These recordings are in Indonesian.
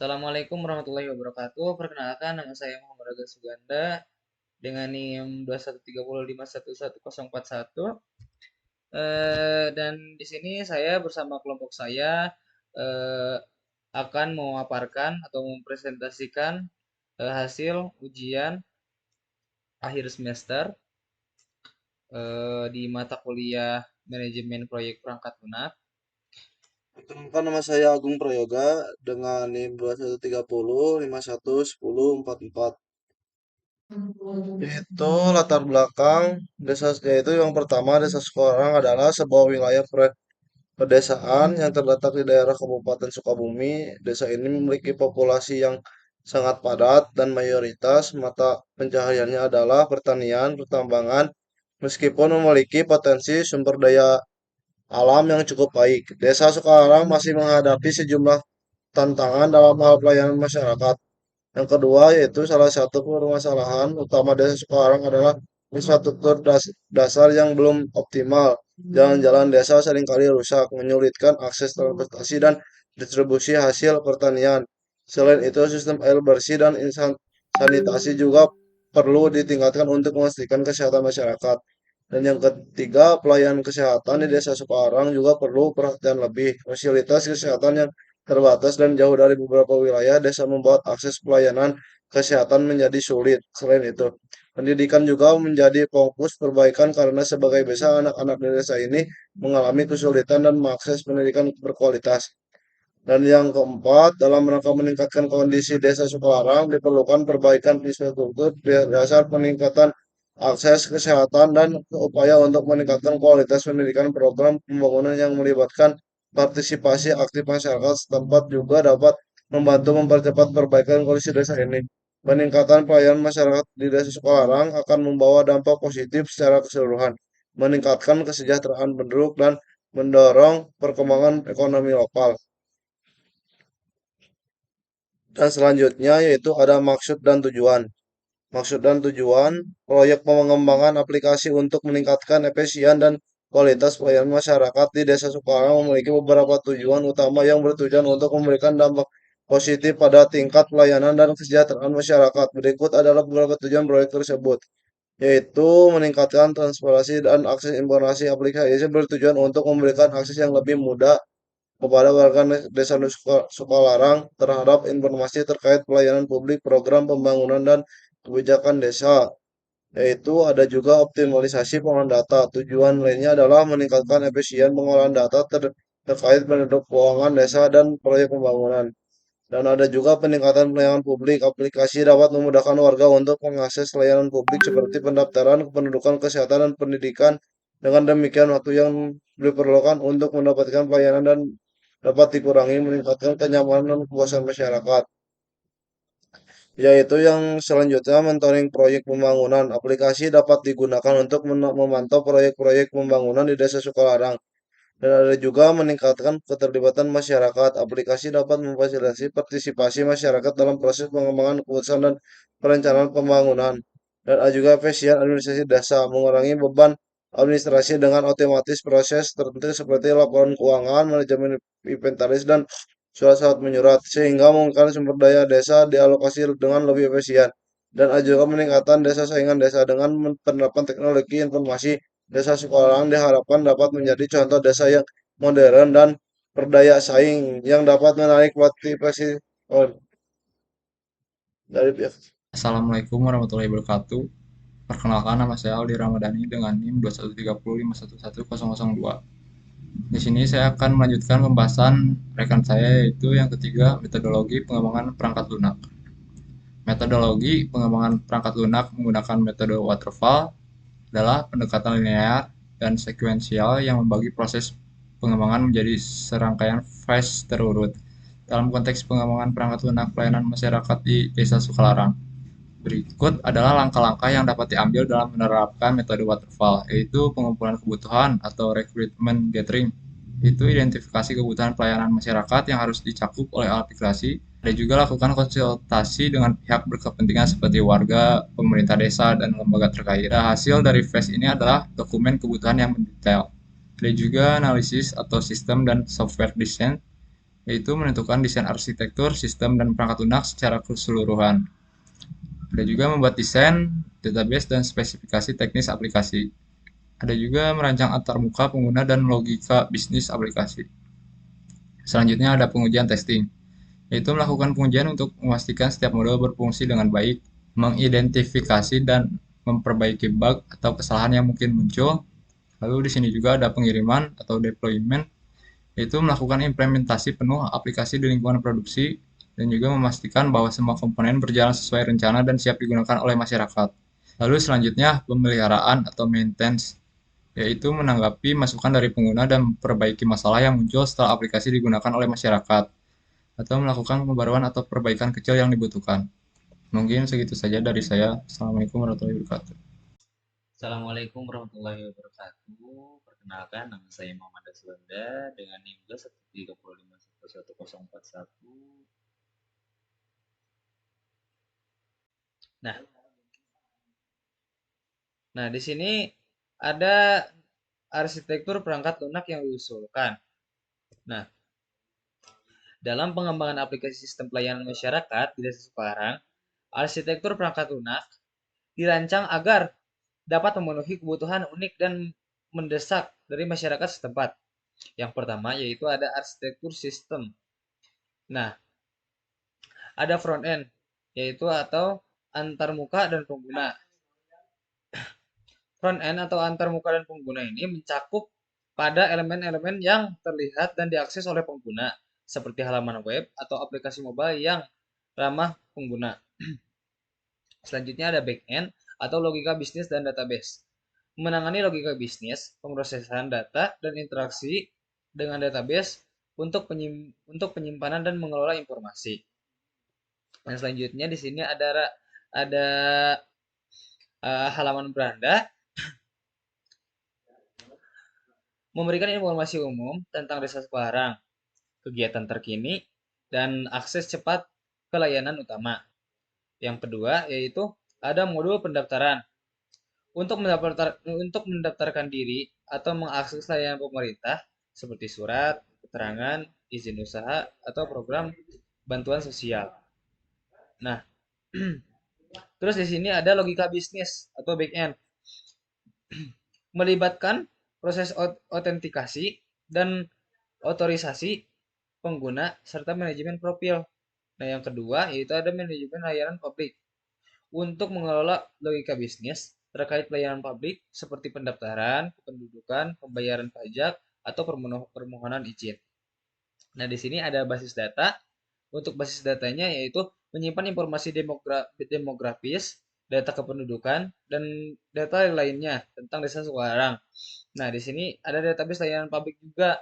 Assalamualaikum warahmatullahi wabarakatuh. Perkenalkan, nama saya Muhammad Aga Suganda dengan NIM 213051141. Dan di sini saya bersama kelompok saya eh, akan memaparkan atau mempresentasikan hasil ujian akhir semester di mata kuliah manajemen proyek perangkat lunak. Perkenalkan nama saya Agung Prayoga dengan NIM 2130511044. Itu latar belakang desa yaitu yang pertama desa Sukarang adalah sebuah wilayah pedesaan yang terletak di daerah Kabupaten Sukabumi. Desa ini memiliki populasi yang sangat padat dan mayoritas mata pencahariannya adalah pertanian, pertambangan, meskipun memiliki potensi sumber daya alam yang cukup baik. Desa Sukarang masih menghadapi sejumlah tantangan dalam hal pelayanan masyarakat. Yang kedua yaitu salah satu permasalahan utama desa Sukarang adalah infrastruktur dasar yang belum optimal. Jalan-jalan desa seringkali rusak, menyulitkan akses transportasi dan distribusi hasil pertanian. Selain itu, sistem air bersih dan sanitasi juga perlu ditingkatkan untuk memastikan kesehatan masyarakat. Dan yang ketiga, pelayanan kesehatan di desa Sukarang juga perlu perhatian lebih. Fasilitas kesehatan yang terbatas dan jauh dari beberapa wilayah desa membuat akses pelayanan kesehatan menjadi sulit. Selain itu, pendidikan juga menjadi fokus perbaikan karena sebagai besar anak-anak di desa ini mengalami kesulitan dan mengakses pendidikan berkualitas. Dan yang keempat, dalam rangka meningkatkan kondisi desa Sukarang, diperlukan perbaikan infrastruktur dasar peningkatan akses kesehatan dan upaya untuk meningkatkan kualitas pendidikan program pembangunan yang melibatkan partisipasi aktif masyarakat setempat juga dapat membantu mempercepat perbaikan kondisi desa ini. Peningkatan pelayanan masyarakat di desa Sukarang akan membawa dampak positif secara keseluruhan, meningkatkan kesejahteraan penduduk dan mendorong perkembangan ekonomi lokal. Dan selanjutnya yaitu ada maksud dan tujuan. Maksud dan tujuan proyek pengembangan aplikasi untuk meningkatkan efisien dan kualitas pelayanan masyarakat di Desa Sukarang memiliki beberapa tujuan utama yang bertujuan untuk memberikan dampak positif pada tingkat pelayanan dan kesejahteraan masyarakat. Berikut adalah beberapa tujuan proyek tersebut, yaitu meningkatkan transparansi dan akses informasi aplikasi bertujuan untuk memberikan akses yang lebih mudah kepada warga Desa Sukalarang terhadap informasi terkait pelayanan publik, program pembangunan, dan kebijakan desa, yaitu ada juga optimalisasi pengolahan data. Tujuan lainnya adalah meningkatkan efisien pengolahan data terkait penduduk keuangan desa dan proyek pembangunan. Dan ada juga peningkatan pelayanan publik. Aplikasi dapat memudahkan warga untuk mengakses layanan publik seperti pendaftaran, kependudukan, kesehatan, dan pendidikan. Dengan demikian, waktu yang diperlukan untuk mendapatkan pelayanan dan dapat dikurangi, meningkatkan kenyamanan dan kepuasan masyarakat. Yaitu yang selanjutnya monitoring proyek pembangunan. Aplikasi dapat digunakan untuk memantau proyek-proyek pembangunan di Desa Sukalarang. Dan ada juga meningkatkan keterlibatan masyarakat. Aplikasi dapat memfasilitasi partisipasi masyarakat dalam proses pengembangan keputusan dan perencanaan pembangunan. Dan ada juga efisien administrasi desa, mengurangi beban administrasi dengan otomatis proses tertentu seperti laporan keuangan, manajemen inventaris, dan surat-surat menyurat, sehingga menggunakan sumber daya desa dialokasi dengan lebih efisien. Dan ada juga meningkatkan desa saingan desa dengan penerapan teknologi informasi. Desa Sukarang diharapkan dapat menjadi contoh desa yang modern dan berdaya saing yang dapat menarik partisipasi dari pihak. Assalamualaikum warahmatullahi wabarakatuh. Perkenalkan, nama saya Aldi Ramadhani dengan NIM 21305111002. Di sini saya akan melanjutkan pembahasan rekan saya, yaitu yang ketiga, metodologi pengembangan perangkat lunak. Metodologi pengembangan perangkat lunak menggunakan metode waterfall adalah pendekatan linear dan sekuensial yang membagi proses pengembangan menjadi serangkaian fase terurut. Dalam konteks pengembangan perangkat lunak pelayanan masyarakat di Desa Sukalarang, berikut adalah langkah-langkah yang dapat diambil dalam menerapkan metode waterfall, yaitu pengumpulan kebutuhan atau recruitment gathering. Itu identifikasi kebutuhan pelayanan masyarakat yang harus dicakup oleh aplikasi. Ada juga lakukan konsultasi dengan pihak berkepentingan seperti warga, pemerintah desa, dan lembaga terkait. Hasil dari phase ini adalah dokumen kebutuhan yang mendetail. Ada juga analisis atau sistem dan software design yaitu menentukan desain arsitektur, sistem, dan perangkat lunak secara keseluruhan. Ada juga membuat desain, database, dan spesifikasi teknis aplikasi. Ada juga merancang antarmuka pengguna dan logika bisnis aplikasi. Selanjutnya ada pengujian testing, yaitu melakukan pengujian untuk memastikan setiap modul berfungsi dengan baik, mengidentifikasi dan memperbaiki bug atau kesalahan yang mungkin muncul. Lalu di sini juga ada pengiriman atau deployment, yaitu melakukan implementasi penuh aplikasi di lingkungan produksi dan juga memastikan bahwa semua komponen berjalan sesuai rencana dan siap digunakan oleh masyarakat. Lalu selanjutnya pemeliharaan atau maintenance, yaitu menanggapi masukan dari pengguna dan memperbaiki masalah yang muncul setelah aplikasi digunakan oleh masyarakat, atau melakukan pembaruan atau perbaikan kecil yang dibutuhkan. Mungkin segitu saja dari saya. Assalamualaikum warahmatullahi wabarakatuh. Assalamualaikum warahmatullahi wabarakatuh. Perkenalkan, nama saya Muhammad Aswanda dengan NIM 135111041. Nah, nah di sini ada arsitektur perangkat lunak yang diusulkan. Nah, dalam pengembangan aplikasi sistem pelayanan masyarakat di desa Sekarang, arsitektur perangkat lunak dirancang agar dapat memenuhi kebutuhan unik dan mendesak dari masyarakat setempat. Yang pertama yaitu ada arsitektur sistem. Nah, ada front end yaitu atau antarmuka dan pengguna. Front end atau antarmuka dan pengguna ini mencakup pada elemen-elemen yang terlihat dan diakses oleh pengguna, seperti halaman web atau aplikasi mobile yang ramah pengguna. Selanjutnya ada back end atau logika bisnis dan database. Menangani logika bisnis, pemrosesan data, dan interaksi dengan database untuk penyimpanan dan mengelola informasi. Dan selanjutnya di sini ada halaman beranda memberikan informasi umum tentang desa Semarang, kegiatan terkini, dan akses cepat ke layanan utama. Yang kedua yaitu ada modul pendaftaran untuk mendaftarkan diri atau mengakses layanan pemerintah seperti surat, keterangan, izin usaha, atau program bantuan sosial. Nah, terus di sini ada logika bisnis atau back end melibatkan proses autentikasi dan otorisasi pengguna serta manajemen profil. Nah, yang kedua yaitu ada manajemen layanan publik untuk mengelola logika bisnis terkait pelayanan publik seperti pendaftaran, kependudukan, pembayaran pajak, atau permohonan izin. Nah, di sini ada basis data. Untuk basis datanya yaitu menyimpan informasi demografis, data kependudukan, dan data lainnya tentang desa Sekarang. Nah, di sini ada database layanan publik juga,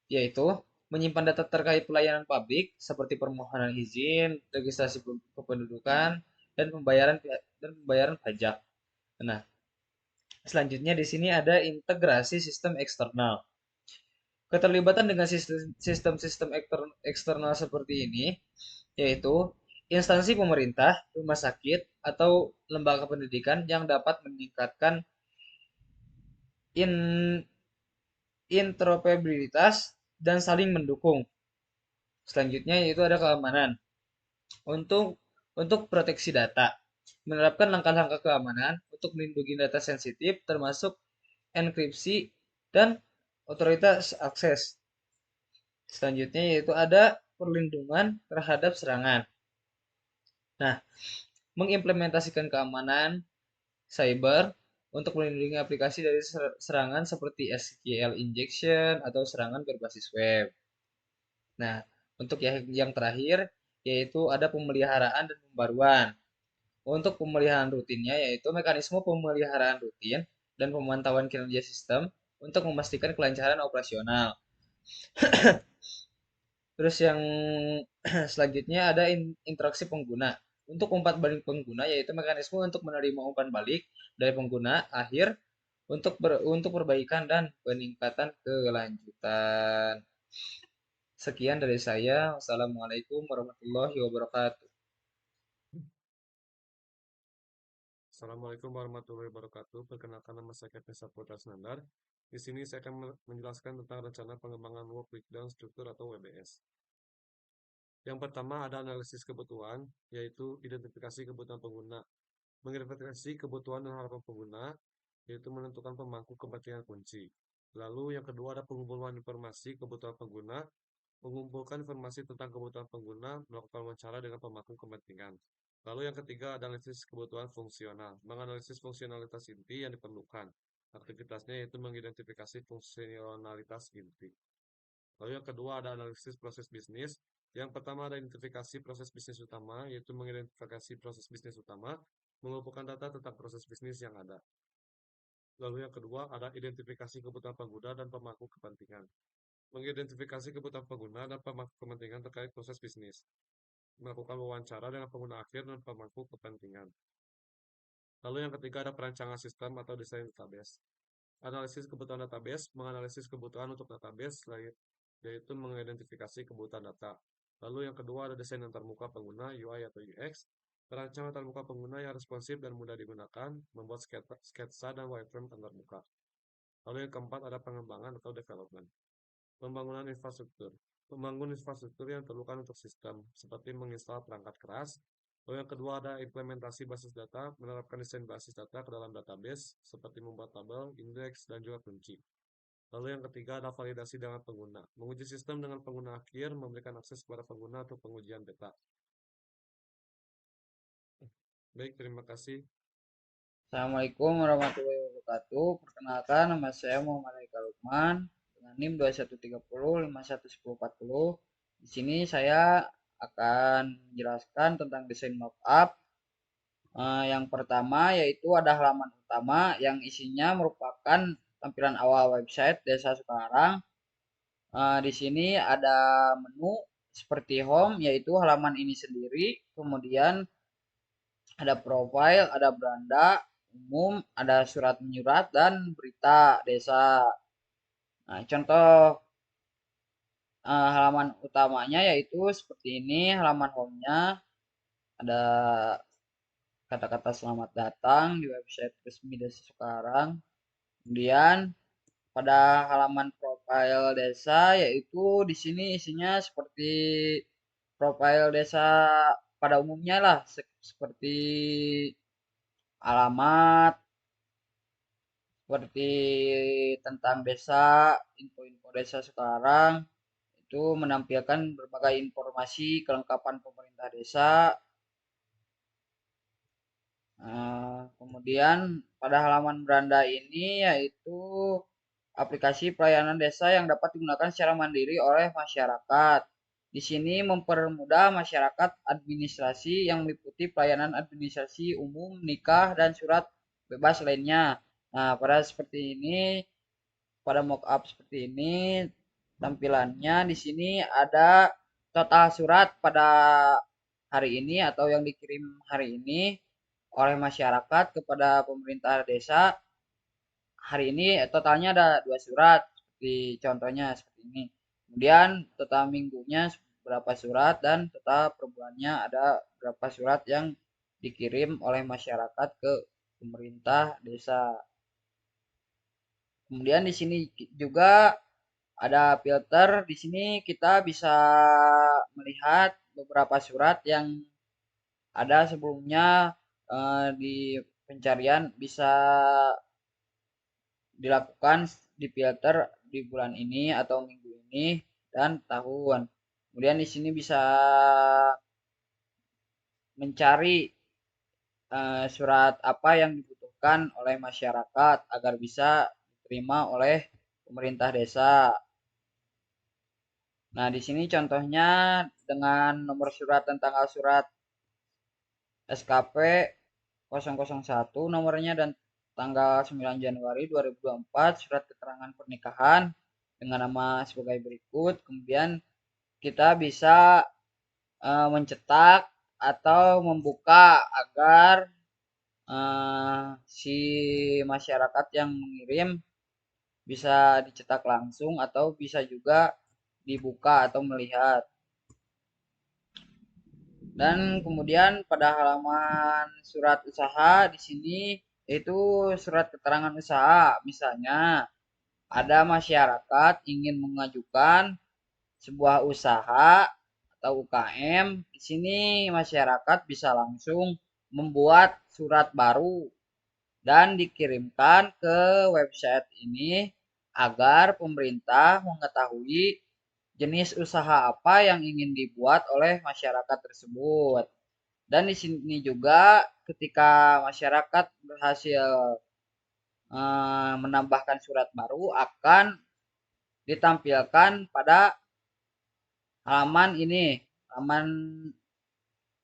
yaitu menyimpan data terkait pelayanan publik seperti permohonan izin, registrasi kependudukan, dan pembayaran pajak. Nah, selanjutnya di sini ada integrasi sistem eksternal. Keterlibatan dengan sistem-sistem eksternal seperti ini yaitu instansi pemerintah, rumah sakit, atau lembaga pendidikan yang dapat meningkatkan in interoperabilitas dan saling mendukung. Selanjutnya yaitu ada keamanan. Untuk untuk proteksi data, menerapkan langkah-langkah keamanan untuk melindungi data sensitif termasuk enkripsi dan otoritas akses. Selanjutnya yaitu ada perlindungan terhadap serangan. Nah, mengimplementasikan keamanan cyber untuk melindungi aplikasi dari serangan seperti SQL injection atau serangan berbasis web. Nah, untuk yang terakhir yaitu ada pemeliharaan dan pembaruan. Untuk pemeliharaan rutinnya yaitu mekanisme pemeliharaan rutin dan pemantauan kinerja sistem untuk memastikan kelancaran operasional. Terus yang selanjutnya ada interaksi pengguna. Untuk umpan balik pengguna yaitu mekanisme untuk menerima umpan balik dari pengguna akhir untuk perbaikan dan peningkatan kelanjutan. Sekian dari saya. Wassalamualaikum warahmatullahi wabarakatuh. Assalamualaikum warahmatullahi wabarakatuh. Perkenalkan, nama saya Kevin Saputra Senandar. Di sini saya akan menjelaskan tentang rencana pengembangan work breakdown struktur atau WBS. Yang pertama ada analisis kebutuhan, yaitu identifikasi kebutuhan pengguna. Mengidentifikasi kebutuhan dan harapan pengguna, yaitu menentukan pemangku kepentingan kunci. Lalu yang kedua ada pengumpulan informasi kebutuhan pengguna, mengumpulkan informasi tentang kebutuhan pengguna, melakukan wawancara dengan pemangku kepentingan. Lalu yang ketiga ada analisis kebutuhan fungsional, menganalisis fungsionalitas inti yang diperlukan. Aktivitasnya yaitu mengidentifikasi fungsionalitas inti. Lalu yang kedua ada analisis proses bisnis. Yang pertama ada identifikasi proses bisnis utama, yaitu mengidentifikasi proses bisnis utama, mengumpulkan data tentang proses bisnis yang ada. Lalu yang kedua ada identifikasi kebutuhan pengguna dan pemangku kepentingan. Mengidentifikasi kebutuhan pengguna dan pemangku kepentingan terkait proses bisnis. Melakukan wawancara dengan pengguna akhir dan pemangku kepentingan. Lalu yang ketiga ada perancangan sistem atau desain database. Analisis kebutuhan database, menganalisis kebutuhan untuk database, yaitu mengidentifikasi kebutuhan data. Lalu yang kedua ada desain antarmuka pengguna, UI atau UX. Merancang antarmuka pengguna yang responsif dan mudah digunakan, membuat sketsa dan wireframe antarmuka. Lalu yang keempat ada pengembangan atau development. Pembangunan infrastruktur. Membangun infrastruktur yang diperlukan untuk sistem, seperti menginstal perangkat keras. Lalu yang kedua ada implementasi basis data, menerapkan desain basis data ke dalam database, seperti membuat tabel, indeks, dan juga kunci. Lalu yang ketiga ada validasi dengan pengguna. Menguji sistem dengan pengguna akhir, memberikan akses kepada pengguna untuk pengujian beta. Baik, terima kasih. Assalamualaikum warahmatullahi wabarakatuh. Perkenalkan, nama saya Muhammad Haikal Lukman dengan NIM 2130 511040. Di sini saya akan menjelaskan tentang desain mockup. Yang pertama yaitu ada halaman utama yang isinya merupakan tampilan awal website Desa Sukarang. Di sini ada menu seperti home, yaitu halaman ini sendiri. Kemudian ada profile, ada beranda umum, ada surat menyurat, dan berita desa. Nah, contoh halaman utamanya yaitu seperti ini. Halaman home-nya ada kata-kata selamat datang di website resmi Desa Sukarang. Kemudian pada halaman profile desa, yaitu di sini isinya seperti profile desa pada umumnya lah, seperti alamat, seperti tentang desa, info-info desa sekarang, itu menampilkan berbagai informasi kelengkapan pemerintah desa. Kemudian pada halaman beranda ini yaitu aplikasi pelayanan desa yang dapat digunakan secara mandiri oleh masyarakat. Di sini mempermudah masyarakat administrasi yang meliputi pelayanan administrasi umum, nikah, dan surat bebas lainnya. Nah, pada mockup seperti ini tampilannya. Di sini ada total surat pada hari ini atau yang dikirim hari ini oleh masyarakat kepada pemerintah desa. Hari ini totalnya ada 2 surat, seperti contohnya seperti ini. Kemudian total minggunya berapa surat, dan total per bulannya ada berapa surat yang dikirim oleh masyarakat ke pemerintah desa. Kemudian di sini juga ada filter. Di sini kita bisa melihat beberapa surat yang ada sebelumnya di pencarian, bisa dilakukan di filter di bulan ini atau minggu ini dan tahun. Kemudian di sini bisa mencari surat apa yang dibutuhkan oleh masyarakat agar bisa diterima oleh pemerintah desa. Nah, di sini contohnya dengan nomor surat dan tanggal surat SKP 001 nomornya, dan tanggal 9 Januari 2024 surat keterangan pernikahan dengan nama sebagai berikut. Kemudian kita bisa mencetak atau membuka agar si masyarakat yang mengirim bisa dicetak langsung atau bisa juga dibuka atau melihat. Dan kemudian pada halaman surat usaha di sini itu surat keterangan usaha. Misalnya ada masyarakat ingin mengajukan sebuah usaha atau UKM, di sini masyarakat bisa langsung membuat surat baru dan dikirimkan ke website ini agar pemerintah mengetahui jenis usaha apa yang ingin dibuat oleh masyarakat tersebut. Dan di sini juga ketika masyarakat berhasil menambahkan surat baru akan ditampilkan pada halaman ini, halaman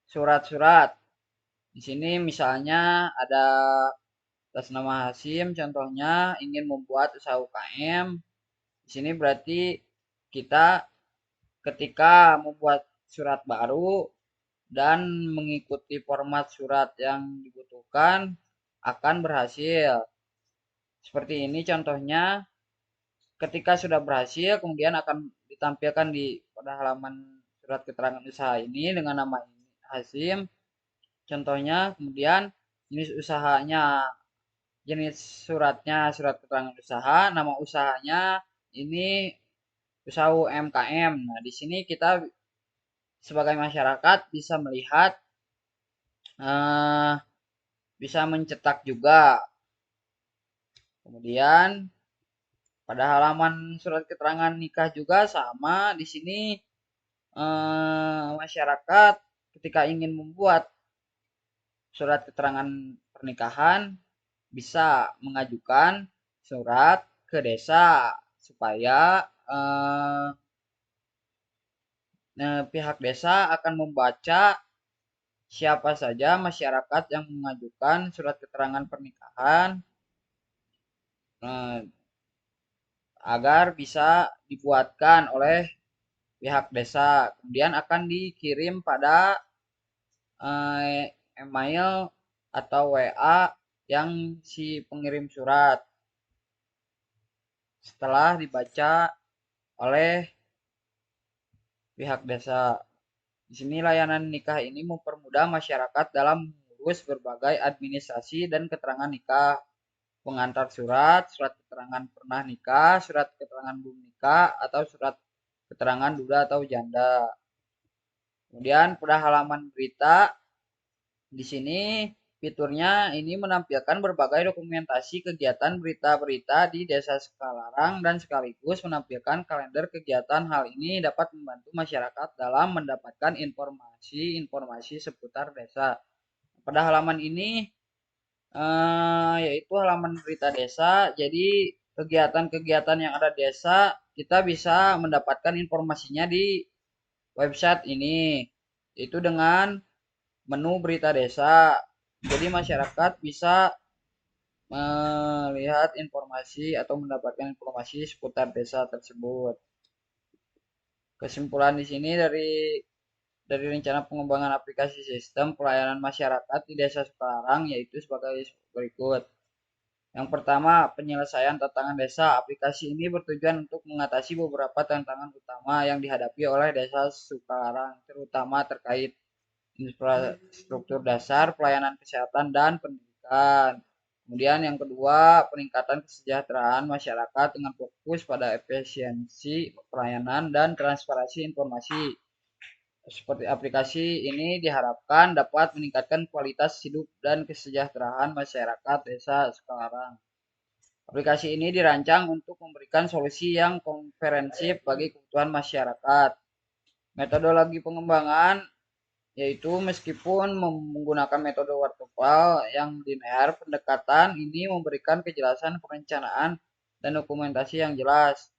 surat-surat. Di sini misalnya ada atas nama Hasim, contohnya ingin membuat usaha UKM. Di sini berarti kita ketika membuat surat baru dan mengikuti format surat yang dibutuhkan akan berhasil. Seperti ini contohnya, ketika sudah berhasil kemudian akan ditampilkan di pada halaman surat keterangan usaha ini dengan nama Hasim. Contohnya, kemudian jenis usahanya, jenis suratnya surat keterangan usaha, nama usahanya ini usaha UMKM. Nah, di sini kita sebagai masyarakat bisa melihat, eh, bisa mencetak juga. Kemudian pada halaman surat keterangan nikah juga sama. Di sini masyarakat ketika ingin membuat surat keterangan pernikahan bisa mengajukan surat ke desa supaya pihak desa akan membaca siapa saja masyarakat yang mengajukan surat keterangan pernikahan agar bisa dibuatkan oleh pihak desa. Kemudian akan dikirim pada email atau WA yang si pengirim surat setelah dibaca oleh pihak desa. Di sini layanan nikah ini mempermudah masyarakat dalam mengurus berbagai administrasi dan keterangan nikah, pengantar surat, surat keterangan pernah nikah, surat keterangan belum nikah, atau surat keterangan duda atau janda. Kemudian pada halaman berita, di sini fiturnya ini menampilkan berbagai dokumentasi kegiatan berita-berita di Desa Sukalarang dan sekaligus menampilkan kalender kegiatan. Hal ini dapat membantu masyarakat dalam mendapatkan informasi-informasi seputar desa. Pada halaman ini yaitu halaman berita desa. Jadi kegiatan-kegiatan yang ada desa kita bisa mendapatkan informasinya di website ini, yaitu dengan menu berita desa. Jadi masyarakat bisa melihat informasi atau mendapatkan informasi seputar desa tersebut. Kesimpulan di sini dari rencana pengembangan aplikasi sistem pelayanan masyarakat di Desa Sukalarang yaitu sebagai berikut. Yang pertama, penyelesaian tantangan desa. Aplikasi ini bertujuan untuk mengatasi beberapa tantangan utama yang dihadapi oleh Desa Sukalarang, terutama terkait infrastruktur dasar, pelayanan kesehatan, dan pendidikan. Kemudian yang kedua, peningkatan kesejahteraan masyarakat dengan fokus pada efisiensi pelayanan dan transparansi informasi. Seperti aplikasi ini diharapkan dapat meningkatkan kualitas hidup dan kesejahteraan masyarakat Desa Sukalarang. Aplikasi ini dirancang untuk memberikan solusi yang komprehensif bagi kebutuhan masyarakat. Metodologi pengembangan yaitu meskipun menggunakan metode waterfall yang linear, pendekatan ini memberikan kejelasan perencanaan dan dokumentasi yang jelas.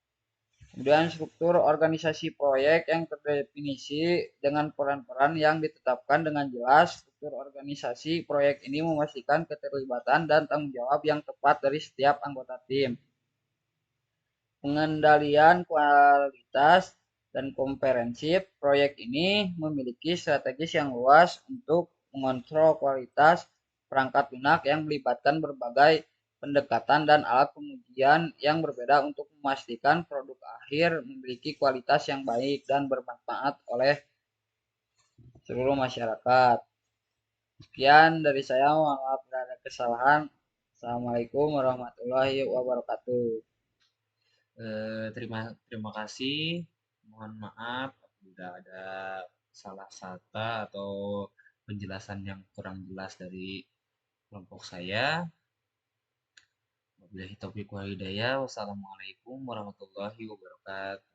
Kemudian struktur organisasi proyek yang terdefinisi dengan peran-peran yang ditetapkan dengan jelas. Struktur organisasi proyek ini memastikan keterlibatan dan tanggung jawab yang tepat dari setiap anggota tim. Pengendalian kualitas dan komprehensif, proyek ini memiliki strategis yang luas untuk mengontrol kualitas perangkat lunak yang melibatkan berbagai pendekatan dan alat pengujian yang berbeda untuk memastikan produk akhir memiliki kualitas yang baik dan bermanfaat oleh seluruh masyarakat. Sekian dari saya, mohon maaf bila ada kesalahan. Assalamualaikum warahmatullahi wabarakatuh. Terima kasih. Mohon maaf Apabila ada salah kata atau penjelasan yang kurang jelas dari kelompok saya. Wabillahi taufiq wal hidayah. Wassalamualaikum warahmatullahi wabarakatuh.